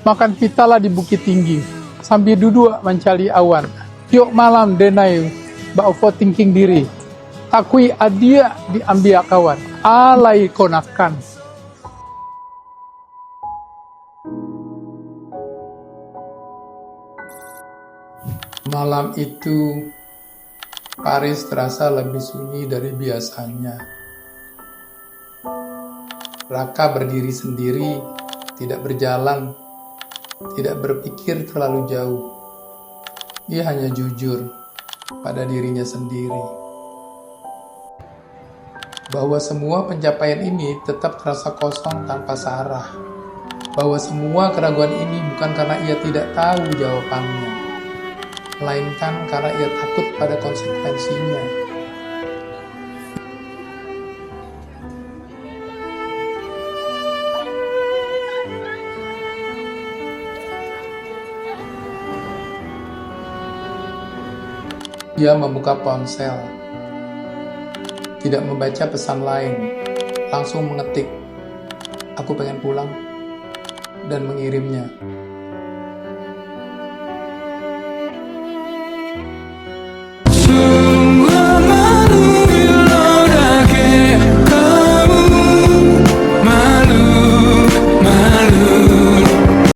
Makan pitalah di bukit tinggi, sambil duduk mencari awan. Tiok malam denai, ba'ufo thinking diri. Takui adia diambil kawan, alai konakan. Malam itu, Paris terasa lebih sunyi dari biasanya. Raka berdiri sendiri, tidak berjalan, tidak berpikir terlalu jauh. Ia hanya jujur pada dirinya sendiri, bahwa semua pencapaian ini tetap terasa kosong tanpa Sarah, bahwa semua keraguan ini bukan karena ia tidak tahu jawabannya, melainkan karena ia takut pada konsekuensinya. Ia membuka ponsel, tidak membaca pesan lain, langsung mengetik, "Aku pengen pulang," dan mengirimnya.